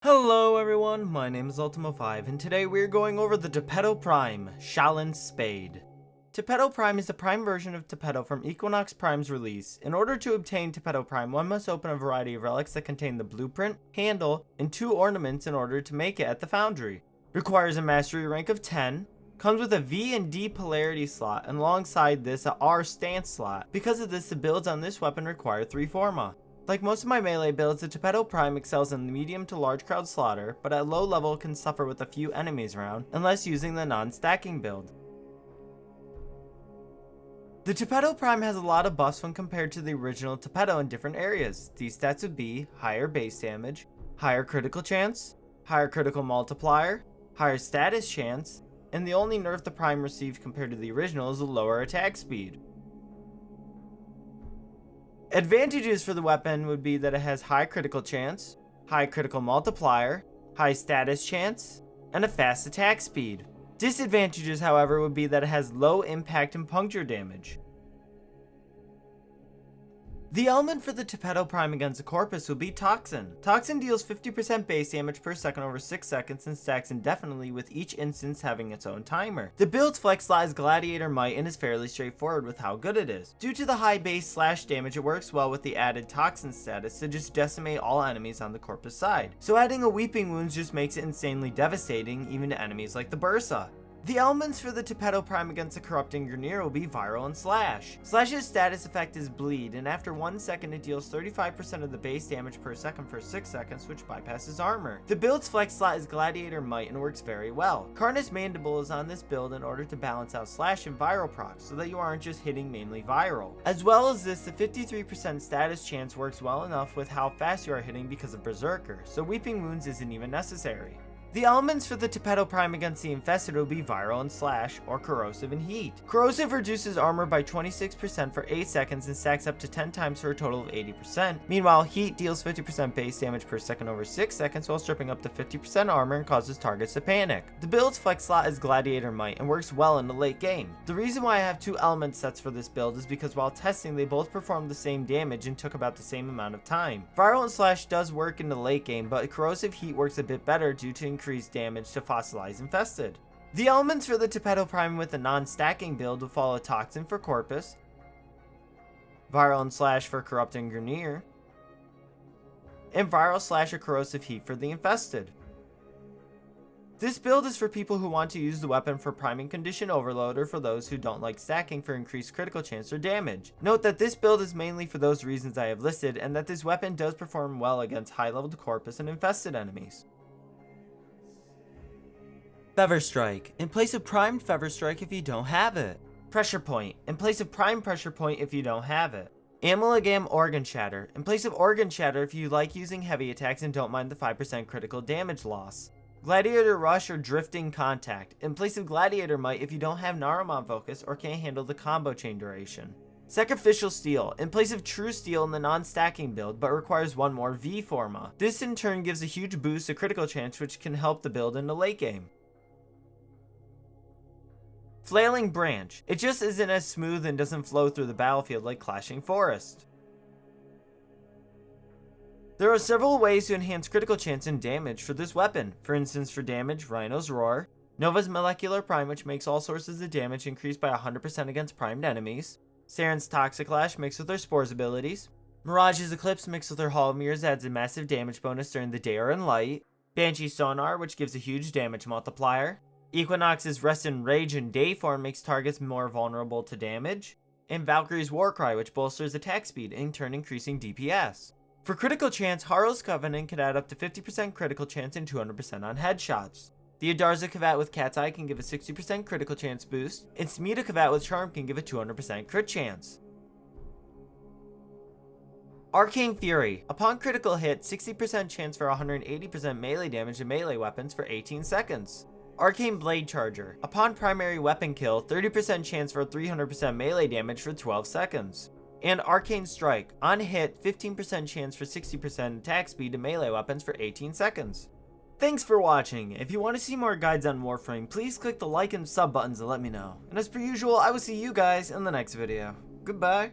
Hello everyone, my name is UltimoFive, and today we're going over the Tipedo Prime, Shaolin Spade. Tipedo Prime is the Prime version of Tipedo from Equinox Prime's release. In order to obtain Tipedo Prime, one must open a variety of relics that contain the blueprint, handle, and 2 ornaments in order to make it at the foundry. Requires a mastery rank of 10, comes with a V and D polarity slot, and alongside this a R stance slot. Because of this, the builds on this weapon require 3 forma. Like most of my melee builds, the Tipedo Prime excels in medium to large crowd slaughter, but at low level can suffer with a few enemies around, unless using the non-stacking build. The Tipedo Prime has a lot of buffs when compared to the original Tipedo in different areas. These stats would be higher base damage, higher critical chance, higher critical multiplier, higher status chance, and the only nerf the Prime received compared to the original is a lower attack speed. Advantages for the weapon would be that it has high critical chance, high critical multiplier, high status chance, and a fast attack speed. Disadvantages, however, would be that it has low impact and puncture damage. The element for the Tipedo Prime against the Corpus would be Toxin. Toxin deals 50% base damage per second over 6 seconds and stacks indefinitely, with each instance having its own timer. The build's flex slot is Gladiator Might and is fairly straightforward with how good it is. Due to the high base slash damage, it works well with the added Toxin status to just decimate all enemies on the Corpus side. So adding a Weeping Wounds just makes it insanely devastating even to enemies like the Bursa. The elements for the Tipedo Prime against the corrupting Grineer will be Viral and Slash. Slash's status effect is Bleed, and after 1 second it deals 35% of the base damage per second for 6 seconds, which bypasses armor. The build's flex slot is Gladiator Might and works very well. Carnage Mandible is on this build in order to balance out Slash and Viral procs, so that you aren't just hitting mainly Viral. As well as this, the 53% status chance works well enough with how fast you are hitting because of Berserker, so Weeping Wounds isn't even necessary. The elements for the Tipedo Prime against the Infested will be Viral and Slash, or Corrosive and Heat. Corrosive reduces armor by 26% for 8 seconds and stacks up to 10 times for a total of 80%. Meanwhile, Heat deals 50% base damage per second over 6 seconds while stripping up to 50% armor and causes targets to panic. The build's flex slot is Gladiator Might and works well in the late game. The reason why I have 2 element sets for this build is because while testing, they both performed the same damage and took about the same amount of time. Viral and Slash does work in the late game, but Corrosive Heat works a bit better due to increased damage to fossilize Infested. The elements for the Tipedo Prime with a non-stacking build will follow Toxin for Corpus, Viral and Slash for Corrupting Grineer, and Viral Slash or Corrosive Heat for the Infested. This build is for people who want to use the weapon for priming condition overload, or for those who don't like stacking for increased critical chance or damage. Note that this build is mainly for those reasons I have listed, and that this weapon does perform well against high-leveled Corpus and Infested enemies. Feather Strike, in place of primed Feather Strike if you don't have it. Pressure Point, in place of primed Pressure Point if you don't have it. Amalgam Organ Shatter, in place of Organ Shatter if you like using heavy attacks and don't mind the 5% critical damage loss. Gladiator Rush or Drifting Contact, in place of Gladiator Might if you don't have Naramon Focus or can't handle the combo chain duration. Sacrificial Steel, in place of True Steel in the non-stacking build, but requires 1 more V forma. This in turn gives a huge boost to critical chance, which can help the build in the late game. Flailing Branch, it just isn't as smooth and doesn't flow through the battlefield like Clashing Forest. There are several ways to enhance critical chance and damage for this weapon. For instance, for damage, Rhino's Roar, Nova's Molecular Prime, which makes all sources of damage increase by 100% against primed enemies, Saren's Toxic Lash mixed with her Spores abilities, Mirage's Eclipse mixed with her Hall of Mirrors adds a massive damage bonus during the day or in light, Banshee's Sonar, which gives a huge damage multiplier, Equinox's Rest and Rage in day form makes targets more vulnerable to damage, and Valkyrie's Warcry, which bolsters attack speed, in turn increasing DPS. For critical chance, Harlow's Covenant can add up to 50% critical chance and 200% on headshots. The Adarza Kavat with Cat's Eye can give a 60% critical chance boost, and Smita Kavat with Charm can give a 200% crit chance. Arcane Fury, upon critical hit, 60% chance for 180% melee damage to melee weapons for 18 seconds. Arcane Blade Charger, upon primary weapon kill, 30% chance for 300% melee damage for 12 seconds. And Arcane Strike, on hit, 15% chance for 60% attack speed to melee weapons for 18 seconds. Thanks for watching. If you want to see more guides on Warframe, please click the like and sub buttons to let me know. And as per usual, I will see you guys in the next video. Goodbye.